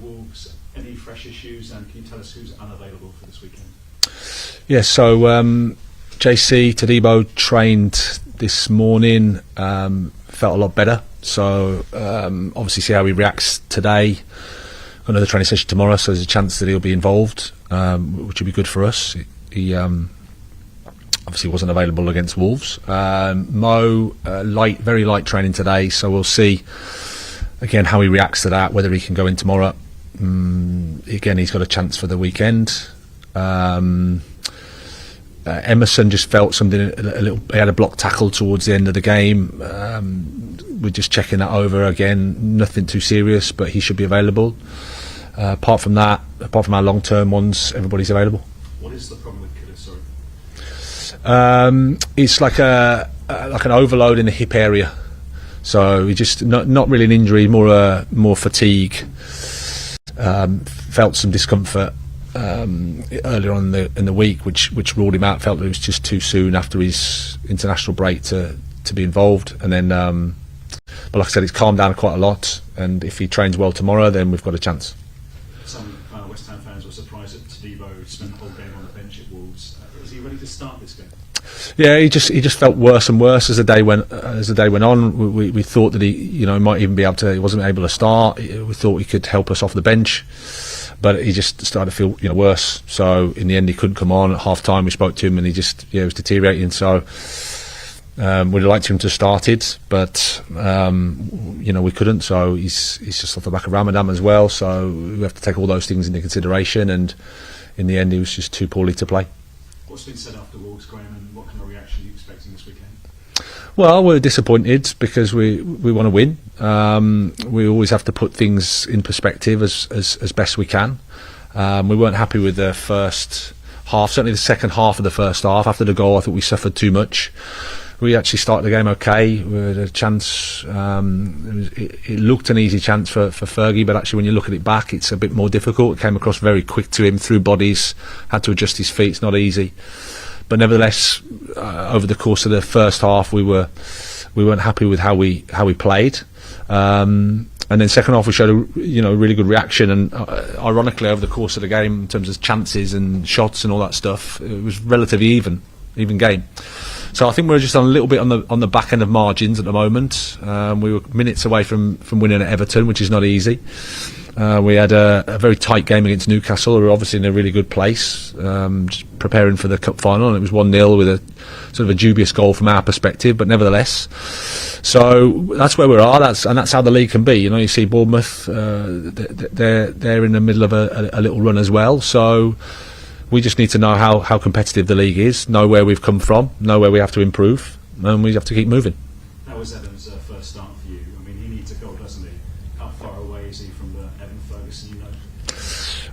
Wolves. Any fresh issues, and can you tell us who's unavailable for this weekend? Yeah, so JC Todibo trained this morning, felt a lot better. So obviously see how he reacts today. Another training session tomorrow, so there's a chance that he'll be involved, which would be good for us. He obviously wasn't available against Wolves. Mo, very light training today, so we'll see again how he reacts to that, whether he can go in tomorrow. Again, he's got a chance for the weekend. Emerson just felt something a little. He had a block tackle towards the end of the game. We're just checking that over again. Nothing too serious, but he should be available. Apart from that, apart from our long-term ones, everybody's available. What is the problem with Killer? Sorry. It's like an overload in the hip area. So he just not really an injury, more fatigue. Felt some discomfort earlier on in the week, which ruled him out. Felt it was just too soon after his international break to be involved. And then, but like I said, it's calmed down quite a lot. And if he trains well tomorrow, then we've got a chance. Some West Ham fans were surprised that Todibo spent the whole game on the bench at Wolves. Is he ready to start this game? Yeah, he just felt worse and worse as the day went on. We thought that he might even be able to. He wasn't able to start. We thought he could help us off the bench, but he just started to feel worse. So in the end, he couldn't come on. At half time, we spoke to him, and he just was deteriorating. So we'd have liked him to have started, but we couldn't. So he's just off the back of Ramadan as well. So we have to take all those things into consideration. And in the end, he was just too poorly to play. What's been said after Wolves, Graham, and what kind of reaction are you expecting this weekend? Well, we're disappointed because we want to win. We always have to put things in perspective as best we can. We weren't happy with the first half, certainly the second half of the first half. After the goal, I think we suffered too much. We actually started the game okay. We had a chance. It looked an easy chance for Fergie, but actually when you look at it back, it's a bit more difficult. It came across very quick to him through bodies, had to adjust his feet. It's not easy. But nevertheless, over the course of the first half, we weren't happy with how we played. And then second half we showed a really good reaction. And ironically, over the course of the game, in terms of chances and shots and all that stuff, it was relatively even game. So I think we're just on a little bit on the back end of margins at the moment. We were minutes away from winning at Everton, which is not easy. We had a very tight game against Newcastle, who are obviously in a really good place, just preparing for the cup final, and it was 1-0 with a sort of a dubious goal from our perspective, but nevertheless. So that's where we are, and that's how the league can be. You see Bournemouth, they're in the middle of a little run as well. So we just need to know how competitive the league is, know where we've come from, know where we have to improve, and we have to keep moving. How was Evan's first start for you? I mean, he needs a goal, doesn't he? How far away is he from the Evan Ferguson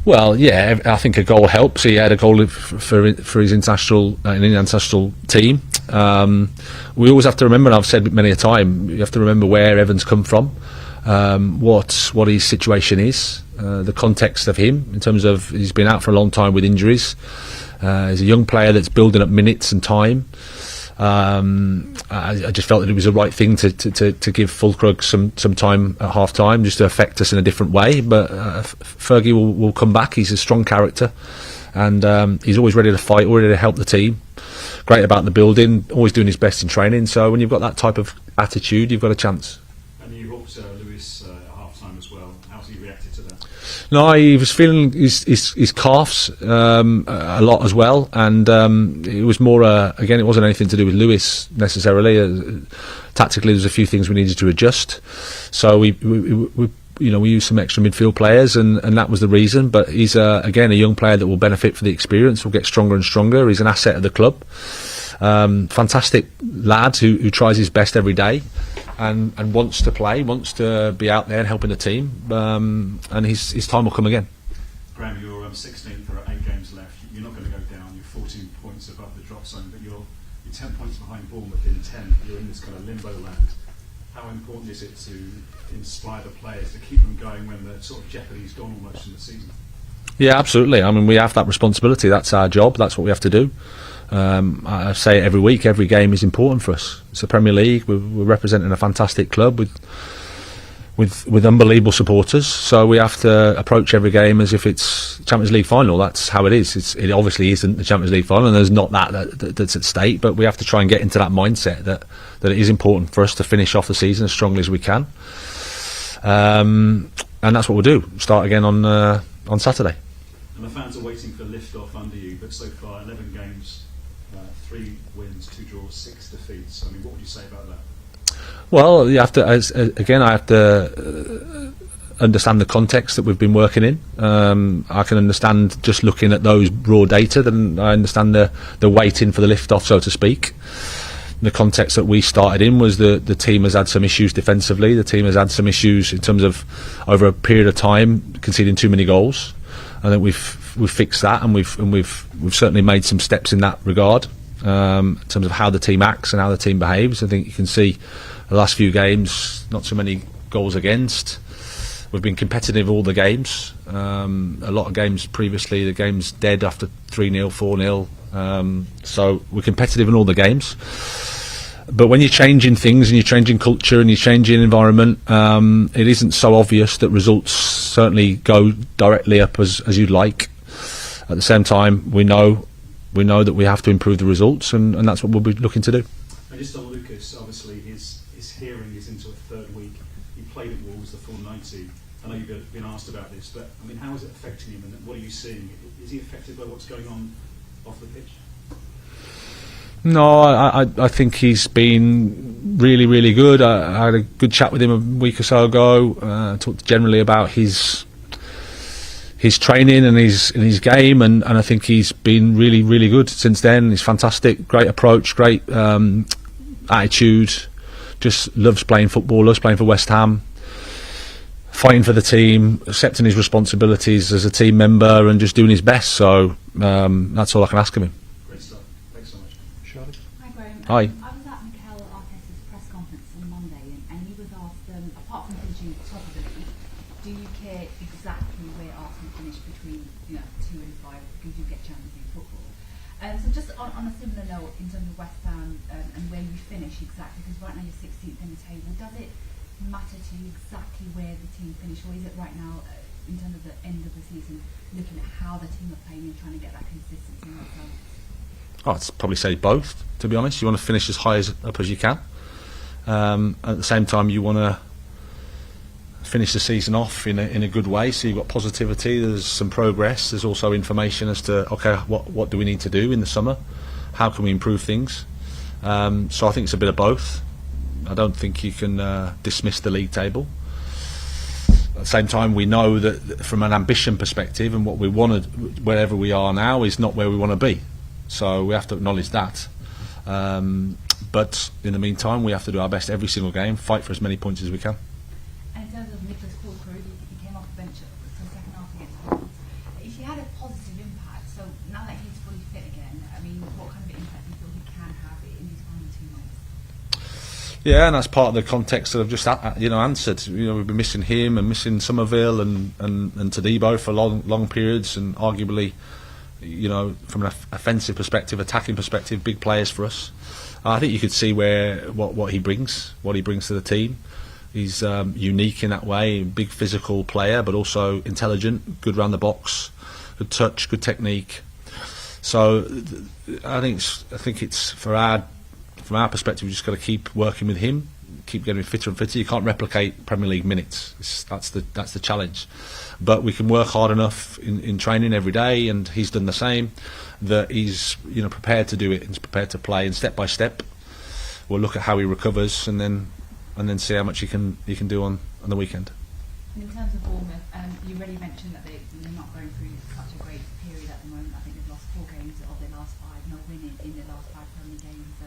Well, yeah, I think a goal helps. He had a goal for his international team. We always have to remember, and I've said it many a time, you have to remember where Evan's come from, what his situation is. The context of him, in terms of he's been out for a long time with injuries. He's a young player that's building up minutes and time. I just felt that it was the right thing to give Fulkrug some time at half time, just to affect us in a different way. But Fergie will come back. He's a strong character, and he's always ready to fight, already to help the team. Great about the building, always doing his best in training. So when you've got that type of attitude, you've got a chance. And you hooked Lewis at half time as well. How's he reacted to that? No, he was feeling his calves a lot as well, and it was more again, it wasn't anything to do with Lewis necessarily. Tactically, there's a few things we needed to adjust, so we used some extra midfield players, and that was the reason. But he's again a young player that will benefit from the experience, will get stronger and stronger. He's an asset of the club. Fantastic lad who tries his best every day. And wants to play, wants to be out there and helping the team, and his time will come again. Graham, you're 16th, there are 8 games left. You're not going to go down. You're 14 points above the drop zone, but you're 10 points behind Bournemouth in 10. You're in this kind of limbo land. How important is it to inspire the players to keep them going when the sort of jeopardy's gone almost in the season? Yeah, absolutely. I mean, we have that responsibility. That's our job. That's what we have to do. I say it every week, every game is important for us. It's the Premier League. We're representing a fantastic club with with unbelievable supporters. So we have to approach every game as if it's Champions League final. That's how it is. It obviously isn't the Champions League final, and there's not that's at stake. But we have to try and get into that mindset that it is important for us to finish off the season as strongly as we can. And that's what we'll do. Start again on Saturday. And the fans are waiting for lift-off under you, but so far 11 games, 3 wins, 2 draws, 6 defeats. I mean, what would you say about that? Well, you have to. I have to understand the context that we've been working in. I can understand just looking at those raw data. Then I understand the waiting for the lift-off, so to speak. The context that we started in was the team has had some issues defensively. The team has had some issues in terms of over a period of time conceding too many goals. I think we've fixed that, and we've certainly made some steps in that regard. In terms of how the team acts and how the team behaves, I think you can see the last few games, not so many goals against. We've been competitive all the games. A lot of games previously, the game's dead after 3-0, 4-0. So we're competitive in all the games. But when you're changing things and you're changing culture and you're changing environment, it isn't so obvious that results certainly go directly up as you'd like. At the same time, we know that we have to improve the results, and that's what we'll be looking to do. And just on Lucas, obviously his hearing is into a third week. He played at Wolves the full 90. I know you've been asked about this, but I mean, how is it affecting him, and what are you seeing? Is he affected by what's going on off the pitch? No, I think he's been really, really good. I had a good chat with him a week or so ago. Talked generally about his training and his game, and I think he's been really, really good since then. He's fantastic, great approach, great attitude. Just loves playing football, loves playing for West Ham, fighting for the team, accepting his responsibilities as a team member, and just doing his best. So that's all I can ask of him. Great stuff. Thanks so much. Charlotte? Hi, Graham. Hi. I was at Mikel Arteta's press conference on Monday, and he was asked, apart from finishing at the top of the league, do you care exactly where Arsenal finish between 2 and 5, because you get Champions League football? So just on a similar note, in terms of West Ham and where you finish exactly, because right now you're 16th in the table, does it matter to you exactly where the team finish, or is it right now, in terms of the end of the season, looking at how the team are playing and trying to get that consistency in themselves? I'd probably say both, to be honest. You want to finish as high up as you can. At the same time, you want to finish the season off in a good way, so you've got positivity, there's some progress, there's also information as to, okay, what do we need to do in the summer? How can we improve things? So I think it's a bit of both. I don't think you can dismiss the league table. At the same time, we know that from an ambition perspective, and what we wanted, wherever we are now, is not where we want to be. So we have to acknowledge that. But in the meantime, we have to do our best every single game, fight for as many points as we can. And in terms of Nicholas Fulcrum, he came off the bench for the second half against Bournemouth. He had a positive impact, so now that he's fully fit again, I mean, what kind of impact do you feel he can have in these final 2 months? Yeah, and that's part of the context that I've just answered. We've been missing him and missing Somerville and Todibo for long periods, and arguably, from an offensive perspective, attacking perspective, big players for us. I think you could see what he brings to the team. He's unique in that way, big physical player, but also intelligent, good round the box, good touch, good technique. So I think it's from our perspective, we've just got to keep working with him, keep getting fitter and fitter. You can't replicate Premier League minutes. That's the challenge. But we can work hard enough in training every day, and he's done the same, that he's prepared to do it and he's prepared to play. And step by step, we'll look at how he recovers, and then see how much he can do on the weekend. And in terms of Bournemouth, you already mentioned that they're not going through such a great period at the moment. I think they've lost 4 games of their last 5, no winning in their last 5 Premier games.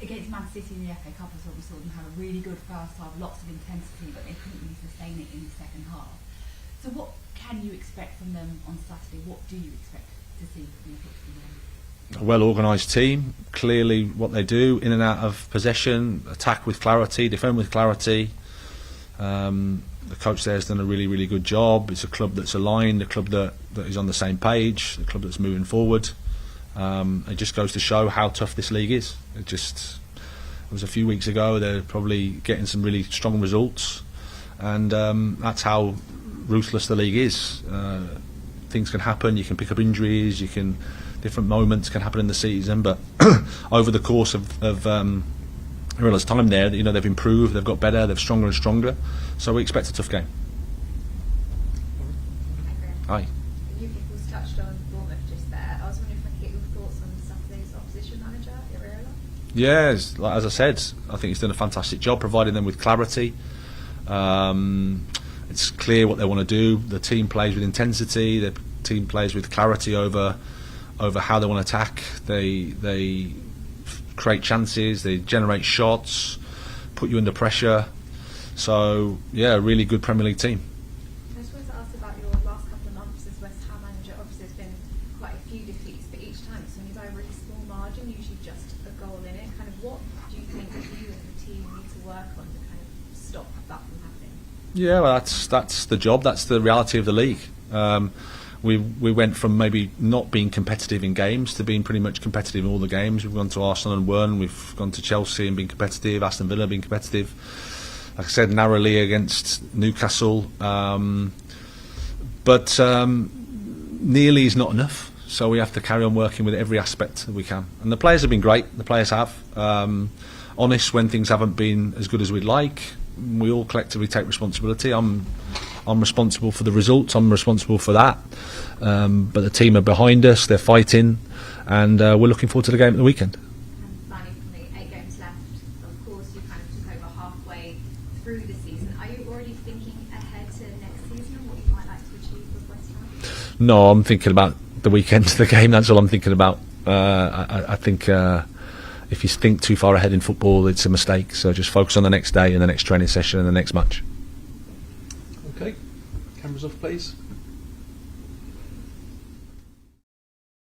Against Man City in the FA Cup, we saw them have a really good first half, lots of intensity, but they couldn't really sustain it in the second half. So what can you expect from them on Saturday? What do you expect to see from them? A well-organised team, clearly what they do, in and out of possession, attack with clarity, defend with clarity. The coach there has done a really, really good job. It's a club that's aligned, a club that is on the same page, a club that's moving forward. It just goes to show how tough this league is. It was a few weeks ago, they're probably getting some really strong results. and that's how ruthless the league is. Things can happen. You can pick up injuries. Different moments can happen in the season, but over the course of Arilla's time there, they've improved. They've got better. They're stronger and stronger. So we expect a tough game. Hi. You people touched on Bournemouth just there. I was wondering if I could get your thoughts on Saturday's opposition manager, Iriola. Yeah, as I said, I think he's done a fantastic job providing them with clarity. It's clear what they want to do. The team plays with intensity. The team plays with clarity over how they want to attack. They create chances. They generate shots, put you under pressure. So yeah, a really good Premier League team. I just wanted to ask about your last couple of months as West Ham manager. Obviously, there's been quite a few defeats, but each time it's only by a really small margin, usually just a goal in it. Kind of, what do you think you and the team need to work on to kind of stop that from happening? Yeah, well, that's the job. That's the reality of the league. We went from maybe not being competitive in games to being pretty much competitive in all the games. We've gone to Arsenal and won. We've gone to Chelsea and been competitive. Aston Villa been competitive. Like I said, narrowly against Newcastle. But nearly is not enough. So we have to carry on working with every aspect that we can. And the players have been great. The players have. Honest when things haven't been as good as we'd like. We all collectively take responsibility. I'm responsible for the results. I'm responsible for that. But the team are behind us. They're fighting, and we're looking forward to the game at the weekend. And finally, from the 8 games left, of course, you kind of took over halfway through the season. Are you already thinking ahead to next season and what you might like to achieve with West Ham? No, I'm thinking about the weekend, the game. That's all I'm thinking about. I think if you think too far ahead in football, it's a mistake. So just focus on the next day and the next training session and the next match. Okay, cameras off, please.